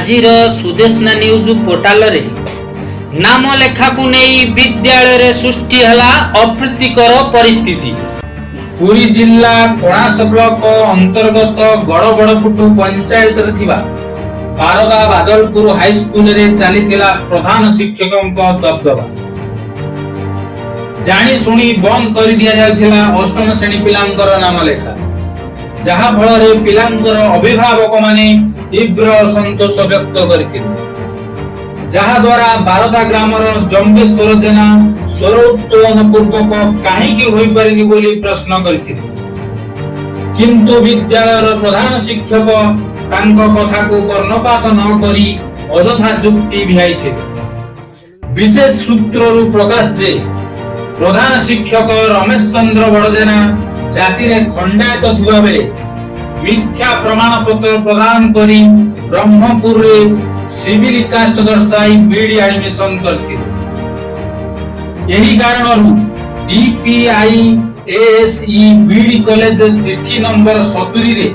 आजिर Sudeshna news portal रे नाम लेखा को नहीं विद्यालय रे सृष्टि हला अप्रीतिकर परिस्थिति। पुरी जिला कोणास ब्लॉक अंतर्गत गड़बड़पुटु पंचायत रे थिबा बारदा बादलपुर हाई स्कूल रे चलीथिला प्रधान शिक्षकक दबदबा। जानी सुनी बंद कर दिया जाउथिला अष्टम श्रेणी पिलांकर नाम लेखा, जहा फल रे पिलांकर अभिभावक माने तीव्र असंतोष व्यक्त करथिले, जहा द्वारा बारदा ग्रामर जम्बेश्वर जेना स्वर उत्तोलन पूर्वक काहेकि होई परिनी बोली प्रश्न करथिले, किंतु विद्यालयर प्रधान शिक्षक तांको कथा को कर्णपात न करी अजथा जुक्ति भियाइथिले। विशेष सूत्ररु प्रकाश जे प्रधान शिक्षक रमेश चंद्र बड़जेना जाति रे खंडायत थिबा बेले मिथ्या प्रमाण पत्र प्रदान करी ब्रह्मपुर रे सिविल कास्ट दर्शाई बीडी एडमिशन करथिले। एही कारणरु डीपीआई एएसई बीडी कॉलेज चिट्ठी नंबर 70 रे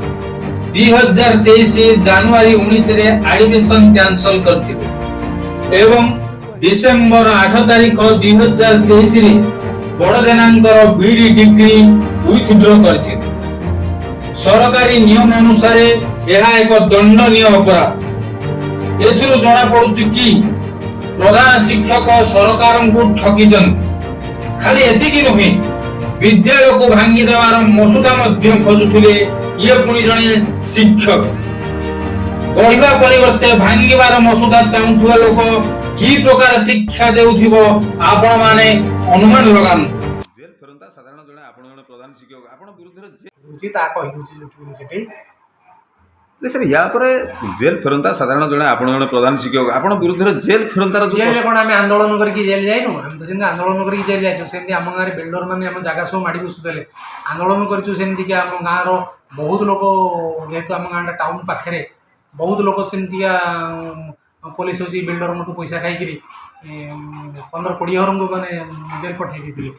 2023 जनवरी 19 रे एडमिशन कैंसल करथिले एवं डिसेंबर 8 तारिख 2023 रे बड़जेनांकर बीडी डिग्री विथड्रॉ करथिले। सरकारी नियम अनुसार यह एक दंडनीय अपराध। एथिरो जणा पडुछि कि प्रधान शिक्षक सरकार को ठकीचंती। खाली एतिकी नहे, विद्यालय को भांगी देवार मसुदा मध्य खोजुथिले ये पुणी जणे शिक्षक। कहिबा परिवर्ते भांगीबार मसुदा चाहुथुवा लोक की प्रकार शिक्षा देउथिबो आपण माने अनुमान लगान। जेल फेरंता साधारण जणे आपण जणे प्रधान शिक्षक आपण विरुद्ध जी ता कहिउछि जोठी सेठी सर या पर जेल फेरंता साधारण जणे आपण जणे प्रधान शिक्षक आपण विरुद्ध जेल फेरंतार जेल कोन हम आंदोलन करके जेल जाइनु, हम तो सेन आंदोलन करके जेल जाइछु। सेंती हम गारे बिल्डर माने हम जागा सब माडी बसुतले आंदोलन करछु। सेंती कि हम गाँ रो बहुत लोक जेतु हम गाँटा टाउन पाखरे बहुत लोक सेंती पुलिस होची बिल्डर मटू पैसा खाई करी 15-20 हरम को माने जेल पठाई दिथिले।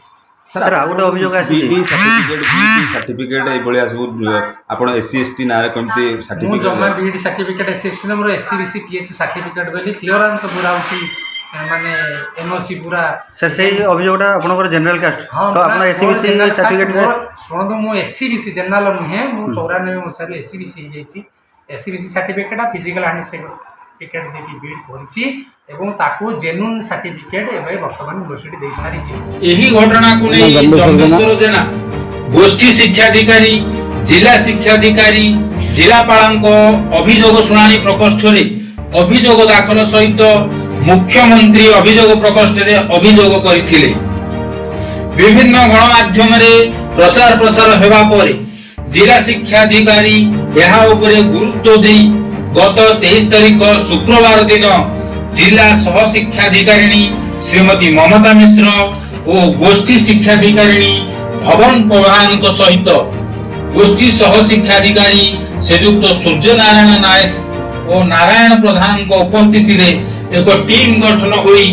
सर आउट अभियोग बीडी सर्टिफिकेट ए बळिया सब आपण एससी एसटी नारे कमते सर्टिफिकेट जमा BD certificate SC ST number SCBC PH certificate बेली क्लियरेंस पूरा होची माने एनओसी पूरा। सर से अभियोगटा आपनकर जनरल कास्ट तो आपण एससीबीसी सर्टिफिकेट सुन तो मो एससीबीसी जनरल नुहे मो 94 मसाले एससीबीसी जाईची। SCBC certificate physical hand certificate देखि बीड करछि एवं ताको जेन्युइन सर्टिफिकेट एबे वर्तमान यूनिवर्सिटी दे सारिछि। एही घटना को नै जम्बेश्वर जेना गोष्ठी शिक्षाधिकारी जिला शिक्षाधिकारी जिलापालंको अभियोग शुणाणी प्रकोष्ठ रे अभियोग दाखल सहित मुख्यमंत्री अभियोग प्रकोष्ठ रे अभियोग करिथिले। विभिन्न गणमाध्यम रे प्रचार प्रसार हेबा परे जिला शिक्षाधिकारी एहा उपरे गुरुत्व देई गत 23 तारिख शुक्रवार दिन जिला सह शिक्षाधिकारिणी श्रीमती ममता मिश्र और गोष्ठी शिक्षाधिकारिणी भवन प्रधान सहित गोष्ठी सह शिक्षाधिकारी श्रीयुक्त सूर्य नारायण नायक और नारायण प्रधान उपस्थिति रे एक टीम गठन होई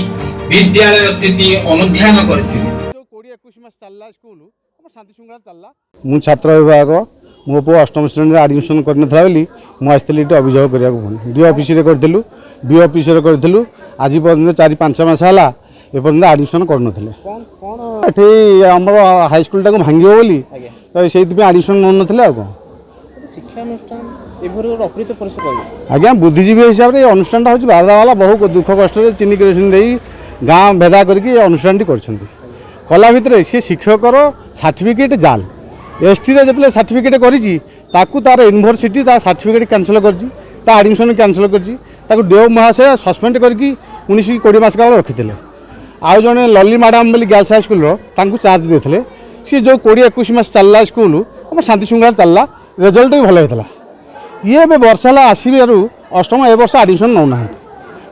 विद्यालय स्थिति अनुध्यान करथिले। 20-21 मास चलला स्कूल हम शांति शृंगार चलला मु छात्र विभाग मो पु अष्टम श्रेणी एडमिशन करन थला बेली मु आस्तेली अभियोग करिया को डी ऑफिस रे करथिलु बी ऑफिस रे करथिलु आज पर्यंत 4-5 मास हला ए पर्यंत एडमिशन करन थले। कोन कोन एठी हमर हाई स्कूल टा को भांगियो बोली तो सेति पे एडमिशन न नथले आ को शिक्षा अनुष्ठान एभर अप्रीत परिस्थिति आज्ञा बुद्धिजीवी हिसाब रे अनुष्ठान टा होची बारदा वाला बहुत दुख कष्ट रे चिनी क्रेशन देई गां भेदा करके अनुष्ठान टी करछंती। कला भितरे से शिक्षकर सर्टिफिकेट जाल एसटी रे जतले सर्टिफिकेट करिछि ताकू तार यूनिवर्सिटी ता सर्टिफिकेट कैंसिल करछि ता एडमिशन कैंसिल करछि ताकू देव महाशय सस्पेंड करके 19-20 मास काल रखिथिले। आ जने लली मैडम बोली गर्ल्स हाई स्कूल रो तांकू चार्ज देथिले। सी जो 20-21 मास चलला स्कूल हम शांति शृंगार चलला रिजल्ट भी भलो हेतला। ये बे वर्षला आसीबेरु अष्टम ए वर्ष एडमिशन न ना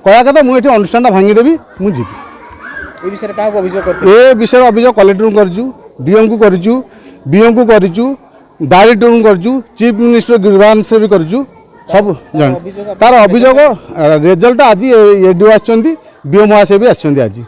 कया कथा मु एठी अनुष्ठान भांगी देबी मु जीबी। ए विषय का अभियोग करते ए विषय अभियोग कलेक्टर करजु डीएम को करजु बीएम को करजु डायरेक्टर को करजु चीफ मिनिस्टर ग्रीवांस भी करजु सब जन तार अभियोग रिजल्ट आज एडीओ आछंती बीएम महाशय भी आछंती आज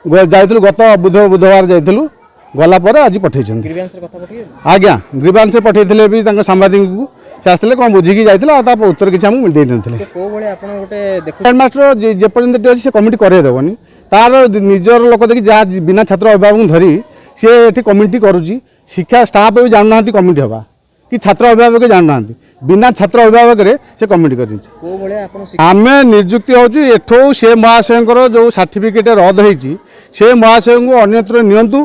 जाइथिलु गत बुधवार जाइथिलु गला पर आज पठेइछंती ग्रीवेंस रे कथा पठिए आज्ञा ग्रीवांस पठेइथिले भी तांको सांबादिक को ସେ ଆସିଥିଲେ କ'ଣ ବୁଝିକି ଯାଇଥିଲେ ଆଉ ତା ଉତ୍ତର କିଛି ଆମକୁ ଦେଇନଥିଲେ। କୋଉ ଭଳି ଆପଣ ଗୋଟେ ଦେଖୁ ହେଡ଼ମାଷ୍ଟର ଯେପର୍ଯ୍ୟନ୍ତ ଏଠି ଅଛି ସେ କମିଟି କରାଇଦେବନି, ତାର ନିଜର ଲୋକ ଦେଖି ଯାହା ବିନା ଛାତ୍ର ଅଭିଭାବକଙ୍କୁ ଧରି ସିଏ ଏଠି କମିଟି କରୁଛି। ଶିକ୍ଷା ଷ୍ଟାଫ୍ ବି ଜାଣୁନାହାନ୍ତି କମିଟି ହେବା କି ଛାତ୍ର ଅଭିଭାବକ ଜାଣୁନାହାନ୍ତି, ବିନା ଛାତ୍ର ଅଭିଭାବକରେ ସେ କମିଟି କରିଛି। କୋଉ ଭଳି ଆପଣ ଆମେ ନିଯୁକ୍ତି ହେଉଛୁ ଏଠୁ ସେ ମହାଶୟଙ୍କର ଯେଉଁ ସାର୍ଟିଫିକେଟ୍ ରଦ୍ଦ ହେଇଛି ସେ ମହାଶୟଙ୍କୁ ଅନ୍ୟତ୍ର ନିଅନ୍ତୁ,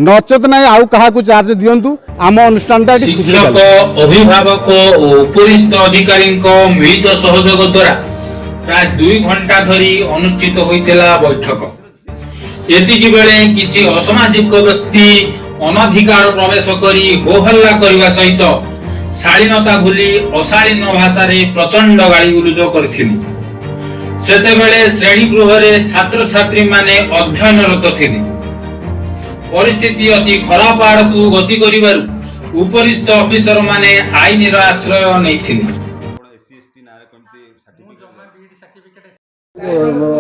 ନଚେତ ନାହିଁ ଆଉ କାହାକୁ ଚାର୍ଜ ଦିଅନ୍ତୁ। ଆମ ଅନୁଷ୍ଠାନଟା ଏଠି ଶିକ୍ଷକ ଅଭିଭାବକ ଓ ଉପରିସ୍ଥ ଅଧିକାରୀଙ୍କ ମିଳିତ ସହଯୋଗ ଦ୍ୱାରା ପ୍ରାୟ 2 ଘଣ୍ଟା ଧରି ଅନୁଷ୍ଠିତ ହୋଇଥିଲା ବୈଠକ। ଏତିକି ବେଳେ କିଛି ଅସାମାଜିକ ବ୍ୟକ୍ତି ଅନଧିକାର ପ୍ରବେଶ କରି ହୋହଲ୍ଲା କରିବା ସହିତ ଶାଳୀନତା ଭୁଲି ଅଶାଳୀନ ଭାଷାରେ ପ୍ରଚଣ୍ଡ ଗାଳିଗୁଲୁଜ କରିଥିଲେ। ସେତେବେଳେ ଶ୍ରେଣୀ ଗୃହରେ ଛାତ୍ରଛାତ୍ରୀମାନେ ଅଧ୍ୟୟନରତ ଥିଲେ। ପରିସ୍ଥିତି ଅତି ଖରାପ ଆଡ଼କୁ ଗତି କରିବାରୁ ଉପରିସ୍ଥ ଅଫିସରମାନେ ଆଇନର ଆଶ୍ରୟ ନେଇଥିଲେ।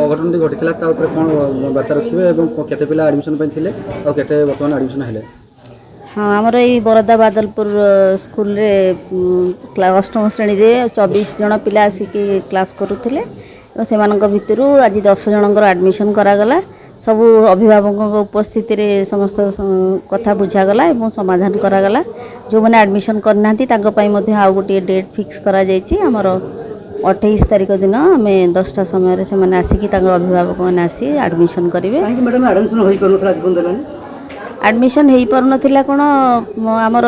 ଅଘଟଣଟି ଘଟିଥିଲା ତା ଉପରେ କ'ଣ ବାର୍ତ୍ତା ରଖିବେ ଏବଂ କେତେ ପିଲା ଆଡ଼ମିସନ୍ ପାଇଁ ଥିଲେ ଆଉ କେତେ ବର୍ତ୍ତମାନ ଆଡ଼ମିସନ୍ ହେଲେ? ହଁ, ଆମର ଏଇ ବରଦା ବାଦଲପୁର ସ୍କୁଲରେ ଅଷ୍ଟମ ଶ୍ରେଣୀରେ 24 ଜଣ ପିଲା ଆସିକି କ୍ଲାସ୍ କରୁଥିଲେ ଏବଂ ସେମାନଙ୍କ ଭିତରୁ ଆଜି 10 ଜଣଙ୍କର ଆଡ଼ମିସନ୍ କରାଗଲା। ସବୁ ଅଭିଭାବକଙ୍କ ଉପସ୍ଥିତିରେ ସମସ୍ତ କଥା ବୁଝାଗଲା ଏବଂ ସମାଧାନ କରାଗଲା। ଯେଉଁମାନେ ଆଡ଼ମିସନ୍ କରିନାହାନ୍ତି ତାଙ୍କ ପାଇଁ ମଧ୍ୟ ଆଉ ଗୋଟିଏ ଡେଟ୍ ଫିକ୍ସ କରାଯାଇଛି। ଆମର 28 ତାରିଖ ଦିନ ଆମେ 10ଟା ସମୟରେ ସେମାନେ ଆସିକି ତାଙ୍କ ଅଭିଭାବକମାନେ ଆସି ଆଡ଼ମିସନ୍ କରିବେ। କାହିଁକି ମ୍ୟାଡ଼ାମ୍ ଆଡ଼ମିସନ୍ ହୋଇପାରୁନଥିଲା ଆଜି ପର୍ଯ୍ୟନ୍ତ? ଆଡ଼ମିସନ୍ ହେଇପାରୁନଥିଲା କ'ଣ, ଆମର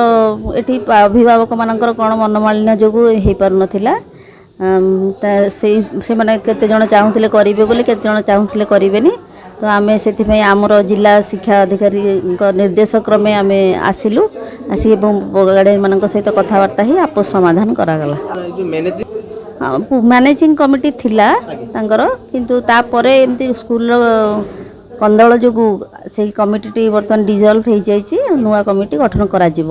ଏଠି ଅଭିଭାବକମାନଙ୍କର କ'ଣ ମନୋମାଳିନ୍ୟ ଯୋଗୁଁ ହେଇପାରୁନଥିଲା। ସେମାନେ କେତେଜଣ ଚାହୁଁଥିଲେ କରିବେ ବୋଲି, କେତେଜଣ ଚାହୁଁଥିଲେ କରିବେନି। ତ ଆମେ ସେଥିପାଇଁ ଆମର ଜିଲ୍ଲା ଶିକ୍ଷା ଅଧିକାରୀଙ୍କ ନିର୍ଦ୍ଦେଶ କ୍ରମେ ଆମେ ଆସିଲୁ, ଆସି ଏବଂ ଗାର୍ଡ଼ିଆନ୍ମାନଙ୍କ ସହିତ କଥାବାର୍ତ୍ତା ହେଇ ଆପୋଷ ସମାଧାନ କରାଗଲା। ମ୍ୟାନେଜିଂ କମିଟି ଥିଲା ତାଙ୍କର, କିନ୍ତୁ ତାପରେ ଏମିତି ସ୍କୁଲର କନ୍ଦଳ ଯୋଗୁଁ ସେଇ କମିଟିଟି ବର୍ତ୍ତମାନ ଡିଜଲ୍ଭ ହେଇଯାଇଛି, ନୂଆ କମିଟି ଗଠନ କରାଯିବ।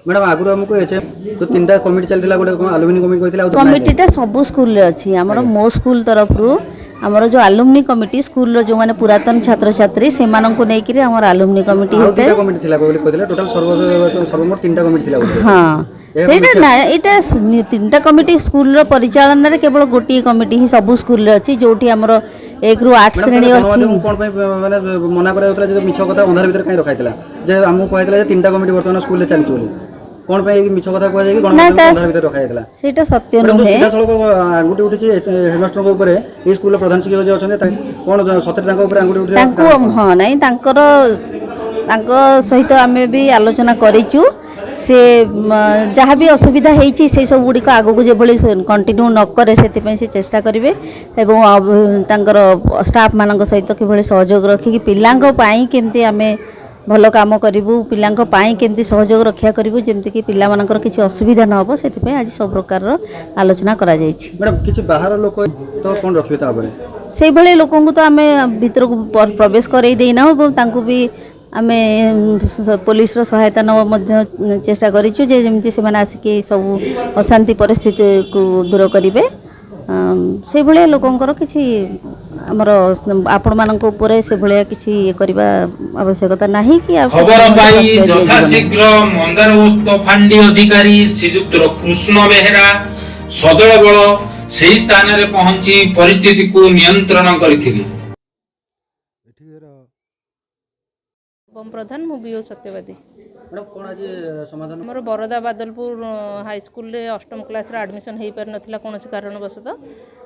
ମ୍ୟାଡ଼ାମ୍ ଆଗରୁ ଆମକୁ ଯେଉଁ 3ଟା କମିଟି ଚାଲିଥିଲା, ଗୋଟେ ଆଲୁମିନି କମିଟି କହିଥିଲା, କମିଟିଟା ସବୁ ସ୍କୁଲରେ ଅଛି। ଆମର ମୋ ସ୍କୁଲ ତରଫରୁ ଆମର ଯେଉଁ ଆଲୁମିନି କମିଟି, ସ୍କୁଲର ଯେଉଁମାନେ ପୁରାତନ ଛାତ୍ରଛାତ୍ରୀ ସେମାନଙ୍କୁ ନେଇକିରି ଆମର ଆଲୁମିନି କମିଟି ହେଇଥାଏ। କମିଟି ଥିଲା କହିଥିଲେ ଟୋଟାଲ୍ ସର୍ବମୋଟ 3ଟା କମିଟି ଥିଲା। ହଁ, ସେଇଟା ନା, ଏଇଟା 3ଟା କମିଟି ସ୍କୁଲର ପରିଚାଳନାରେ କେବଳ ଗୋଟିଏ କମିଟି ହିଁ ସବୁ ସ୍କୁଲରେ ଅଛି, ଯେଉଁଠି ଆମର 1 ରୁ 8 ଶ୍ରେଣୀ ଅଛି। କ'ଣ ପାଇଁ ମାନେ ମନା କରାଯାଉଥିଲା ଯେ ମିଛ କଥା ଅନ୍ଧାର ଭିତରେ କାହିଁ ରଖାଇଥିଲା? ଯେ ଆମକୁ କୁହାଯାଇଥିଲା ଯେ 3ଟା କମିଟି ବର୍ତ୍ତମାନ ସ୍କୁଲରେ ଚାଲିଛି ବୋଲି। କ'ଣ ପାଇଁ ମିଛ କଥା କୁହାଯାଇକି ଅନ୍ଧାର ଭିତରେ ରଖାଯାଇଥିଲା? ସେଇଟା ସତ୍ୟ ନୁହେଁ। ସିଧାସଳଖ ଆଙ୍ଗୁଠି ଉଠିଛି ହେଡମାଷ୍ଟରଙ୍କ ଉପରେ। ଏଇ ସ୍କୁଲର ପ୍ରଧାନ ଶିକ୍ଷକ ଯିଏ ଅଛନ୍ତି କ'ଣ ସତରେ ତାଙ୍କ ଉପରେ ଆଙ୍ଗୁଠି ଉଠିଛି? ତାଙ୍କୁ ହଁ ନାଇଁ, ତାଙ୍କ ସହିତ ଆମେ ବି ଆଲୋଚନା କରିଛୁ। ସେ ଯାହା ବି ଅସୁବିଧା ହେଇଛି ସେ ସବୁ ଗୁଡ଼ିକ ଆଗକୁ ଯେଭଳି କଣ୍ଟିନ୍ୟୁ ନ କରେ ସେଥିପାଇଁ ସେ ଚେଷ୍ଟା କରିବେ ଏବଂ ତାଙ୍କର ଷ୍ଟାଫ୍ମାନଙ୍କ ସହିତ କିଭଳି ସହଯୋଗ ରଖିକି ପିଲାଙ୍କ ପାଇଁ କେମିତି ଆମେ ଭଲ କାମ କରିବୁ, ପିଲାଙ୍କ ପାଇଁ କେମିତି ସହଯୋଗ ରକ୍ଷା କରିବୁ, ଯେମିତିକି ପିଲାମାନଙ୍କର କିଛି ଅସୁବିଧା ନ ହେବ, ସେଥିପାଇଁ ଆଜି ସବୁ ପ୍ରକାରର ଆଲୋଚନା କରାଯାଇଛି। ମ୍ୟାଡ଼ାମ୍ କିଛି ବାହାର ଲୋକ ତ କ'ଣ ରଖିବେ ତାପରେ? ସେଇଭଳି ଲୋକଙ୍କୁ ତ ଆମେ ଭିତରକୁ ପ୍ରବେଶ କରେଇ ଦେଇନାହୁଁ ଏବଂ ତାଙ୍କୁ ବି ଆମେ ପୋଲିସର ସହାୟତା ନେବା ମଧ୍ୟ ଚେଷ୍ଟା କରିଛୁ ଯେ ଯେମିତି ସେମାନେ ଆସିକି ସବୁ ଅଶାନ୍ତି ପରିସ୍ଥିତିକୁ ଦୂର କରିବେ। ସେଇଭଳିଆ ଲୋକଙ୍କର କିଛି ଆମର ଆପଣମାନଙ୍କ ଉପରେ ସେଭଳିଆ କିଛି ଇଏ କରିବା ଆବଶ୍ୟକତା ନାହିଁ କି। ଖବର ପାଇ ଯଥାଶୀଘ୍ର ମନ୍ଦାରବସ୍ତ ଫାଣ୍ଡି ଅଧିକାରୀ ଶ୍ରୀଯୁକ୍ତ କୃଷ୍ଣ ବେହେରା ସଦଳ ବଳ ସେହି ସ୍ଥାନରେ ପହଞ୍ଚି ପରିସ୍ଥିତିକୁ ନିୟନ୍ତ୍ରଣ କରିଥିଲେ। ପ୍ରଧାନ, ମୁଁ ବିଓ ସତ୍ୟବାଦୀ। ଆମର ବରଦା ବାଦଲପୁର ହାଇସ୍କୁଲରେ 8ମ କ୍ଲାସରେ ଆଡ଼ମିସନ୍ ହେଇପାରିନଥିଲା କୌଣସି କାରଣବଶତଃ,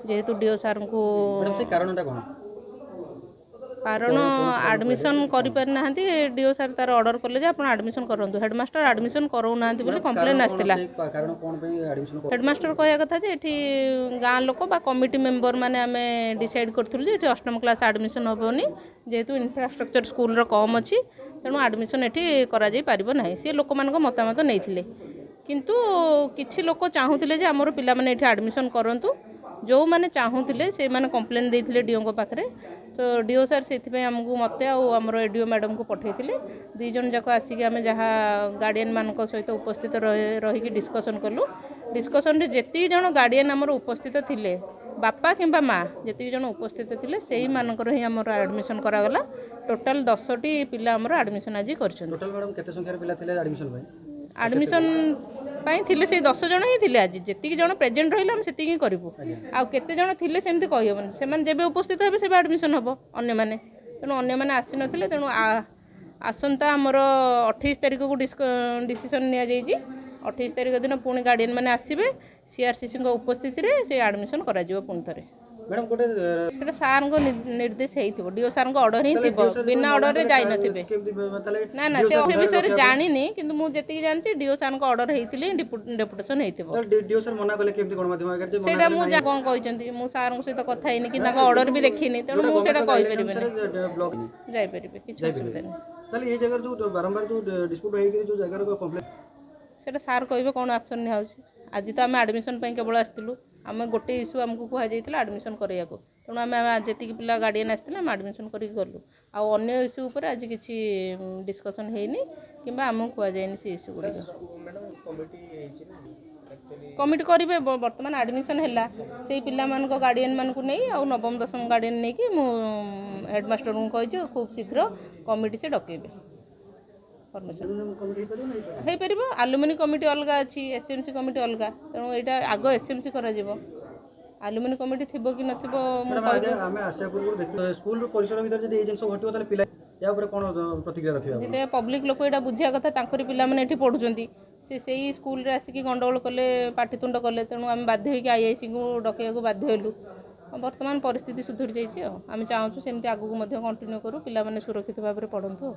ଯେହେତୁ ଡିଓ ସାର୍ଙ୍କୁ କାରଣ ଆଡ଼ମିସନ୍ କରିପାରିନାହାନ୍ତି। ଡିଓ ସାର୍ ତାର ଅର୍ଡ଼ର କଲେ ଯେ ଆପଣ ଆଡ଼ମିସନ୍ କରନ୍ତୁ। ହେଡ଼ମାଷ୍ଟର ଆଡ଼ମିସନ୍ କରାଉନାହାନ୍ତି ବୋଲି କମ୍ପ୍ଲେନ୍ ଆସିଥିଲା। ହେଡ଼ମାଷ୍ଟର କହିବା କଥା ଯେ ଏଠି ଗାଁ ଲୋକ ବା କମିଟି ମେମ୍ବର ମାନେ ଆମେ ଡିସାଇଡ଼୍ କରିଥିଲୁ ଯେ ଏଠି 8ମ କ୍ଲାସ୍ ଆଡ଼ମିସନ୍ ହେବନି, ଯେହେତୁ ଇନଫ୍ରାଷ୍ଟ୍ରକ୍ଚର ସ୍କୁଲର କମ୍ ଅଛି, ତେଣୁ ଆଡ଼ମିସନ୍ ଏଠି କରାଯାଇ ପାରିବ ନାହିଁ। ସେ ଲୋକମାନଙ୍କ ମତାମତ ନେଇଥିଲେ, କିନ୍ତୁ କିଛି ଲୋକ ଚାହୁଁଥିଲେ ଯେ ଆମର ପିଲାମାନେ ଏଠି ଆଡ଼ମିସନ୍ କରନ୍ତୁ। ଯେଉଁମାନେ ଚାହୁଁଥିଲେ ସେମାନେ କମ୍ପ୍ଲେନ୍ ଦେଇଥିଲେ ଡିଓଙ୍କ ପାଖରେ। ତ ଡିଓ ସାର୍ ସେଥିପାଇଁ ଆମକୁ ମୋତେ ଆଉ ଆମର ଏଡିଓ ମ୍ୟାଡ଼ାମକୁ ପଠାଇଥିଲେ। 2 ଜଣ ଯାକ ଆସିକି ଆମେ ଯାହା ଗାର୍ଡ଼ିଆନ୍ମାନଙ୍କ ସହିତ ଉପସ୍ଥିତ ରହିକି ଡିସ୍କସନ୍ କଲୁ। ଡିସ୍କସନ୍ରେ ଯେତିକି ଜଣ ଗାର୍ଡ଼ିଆନ୍ ଆମର ଉପସ୍ଥିତ ଥିଲେ, ବାପା କିମ୍ବା ମା ଯେତିକି ଜଣ ଉପସ୍ଥିତ ଥିଲେ ସେଇମାନଙ୍କର ହିଁ ଆମର ଆଡ଼ମିସନ୍ କରାଗଲା। ଟୋଟାଲ୍ 10ଟି ପିଲା ଆମର ଆଡ଼ମିସନ୍ ଆଜି କରିଛନ୍ତି। କେତେ ସଂଖ୍ୟାର ପିଲା ଥିଲେ ଆଡ଼ମିସନ୍ ପାଇଁ? ଆଡ଼ମିସନ୍ ପାଇଁ ଥିଲେ ସେଇ 10 ଜଣ ହିଁ ଥିଲେ ଆଜି ଯେତିକି ଜଣ ପ୍ରେଜେଣ୍ଟ ରହିଲେ ଆମେ ସେତିକି ହିଁ କରିବୁ ଆଉ କେତେ ଜଣ ଥିଲେ ସେମିତି କହିହେବନି ସେମାନେ ଯେବେ ଉପସ୍ଥିତ ହେବେ ସେବେ ଆଡ଼ମିସନ୍ ହେବ ଅନ୍ୟମାନେ ତେଣୁ ଅନ୍ୟମାନେ ଆସିନଥିଲେ ତେଣୁ ଆସନ୍ତା ଆମର 28 ତାରିଖକୁ ଡିସିସନ୍ ନିଆଯାଇଛି 28 ତାରିଖ ଦିନ ପୁଣି ଗାର୍ଡ଼ିଆନ୍ ମାନେ ଆସିବେ CRCCଙ୍କ ଉପସ୍ଥିତିରେ ସେ ଆଡ଼ମିସନ୍ କରାଯିବ ପୁଣି ଥରେ ମ୍ୟାଡ଼ାମ୍ ଗୋଟେ ସେଟା ସାର୍ଙ୍କ ନିର୍ଦ୍ଦେଶ ହେଇଥିବ ଡିଓ ସାର୍ଙ୍କ ଅର୍ଡ଼ର ହିଁ ଥିବ ବିନା ଅର୍ଡ଼ରରେ ଯାଇନଥିବେ ନା ନା ସେ ବିଷୟରେ ଜାଣିନି କିନ୍ତୁ ମୁଁ ଯେତିକି ଜାଣିଛି ଡିଓ ସାର୍ଙ୍କ ଅର୍ଡ଼ର ହେଇଥିଲେ ଡେପୁଟେସନ୍ ହେଇଥିବ ଡିଓ ସାର୍ ମନା କଲେ କେମିତି ଗଣମାଧ୍ୟମ ଆଗରେ ସେଇଟା ମୁଁ କ'ଣ କହିଛନ୍ତି ମୁଁ ସାର୍ଙ୍କ ସହିତ କଥା ହେଇନି କି ତାଙ୍କ ଅର୍ଡ଼ର ବି ଦେଖିନି ତେଣୁ ମୁଁ ସେଇଟା କହିପାରିବିନି ଯାଇପାରିବେ କିଛି ଅସୁବିଧା ନାହିଁ ତାହେଲେ ଏଇ ଜାଗାରେ ଯୋଉ ବାରମ୍ବାର ଯୋଉ ଡିସ୍ପ୍ୟୁଟ୍ ହେଇକି ଯୋଉ ଜାଗାରେ କମ୍ପ୍ଲେନ୍ ସେଇଟା ସାର୍ କହିବେ କ'ଣ ଆକ୍ସନ୍ ନିଆହେଉଛି ଆଜି ତ ଆମେ ଆଡ଼ମିସନ୍ ପାଇଁ କେବଳ ଆସିଥିଲୁ ଆମେ ଗୋଟେ ଇସ୍ୟୁ ଆମକୁ କୁହାଯାଇଥିଲା ଆଡ଼ମିସନ୍ କରିବାକୁ ତେଣୁ ଆମେ ଯେତିକି ପିଲା ଗାର୍ଡ଼ିଆନ୍ ଆସିଥିଲେ ଆମେ ଆଡ଼ମିସନ୍ କରିକି ଗଲୁ ଆଉ ଅନ୍ୟ ଇସ୍ୟୁ ଉପରେ ଆଜି କିଛି ଡିସ୍କସନ୍ ହେଇନି କିମ୍ବା ଆମକୁ କୁହାଯାଇନି ସେ ଇସ୍ୟୁ ଗୁଡ଼ିକ କମିଟି କରିବେ ବର୍ତ୍ତମାନ ଆଡ଼ମିସନ୍ ହେଲା ସେଇ ପିଲାମାନଙ୍କ ଗାର୍ଡ଼ିଆନ୍ ମାନଙ୍କୁ ନେଇ ଆଉ ନବମ ଦଶମ ଗାର୍ଡ଼ିଆନ୍ ନେଇକି ମୁଁ ହେଡ଼ମାଷ୍ଟରଙ୍କୁ କହିଛି ଖୁବ୍ ଶୀଘ୍ର କମିଟି ସେ ଡକେଇବେ ହେଇପାରିବ ଆଲୁମିନି କମିଟି ଅଲଗା ଅଛି SMC କମିଟି ଅଲଗା ତେଣୁ ଏଇଟା ଆଗ SMC କରାଯିବ ଆଲୁମିନି କମିଟି ଥିବ କି ନଥିବ ମୁଁ କହିବି ଆମେ ଆସିବା ପୂର୍ବରୁ ଦେଖିବା ସ୍କୁଲ ପରିସର ଭିତରେ ଯଦି ଏଇ ଜିନିଷ ଘଟିବ ତାହେଲେ ପିଲା ୟା ଉପରେ କ'ଣ ପ୍ରତିକ୍ରିୟା ରଖିବା ଯେତେ ପବ୍ଲିକ୍ ଲୋକ ଏଇଟା ବୁଝିବା କଥା ତାଙ୍କରି ପିଲାମାନେ ଏଠି ପଢ଼ୁଛନ୍ତି ସେ ସେଇ ସ୍କୁଲରେ ଆସିକି ଗଣ୍ଡଗୋଳ କଲେ ପାଟିତୁଣ୍ଡ କଲେ ତେଣୁ ଆମେ ବାଧ୍ୟ ହୋଇକି IICଙ୍କୁ ଡକେଇବାକୁ ବାଧ୍ୟ ହେଲୁ ବର୍ତ୍ତମାନ ପରିସ୍ଥିତି ସୁଧୁରି ଯାଇଛି ଆଉ ଆମେ ଚାହୁଁଛୁ ସେମିତି ଆଗକୁ ମଧ୍ୟ କଣ୍ଟିନ୍ୟୁ କରୁ ପିଲାମାନେ ସୁରକ୍ଷିତ ଭାବରେ ପଢ଼ନ୍ତୁ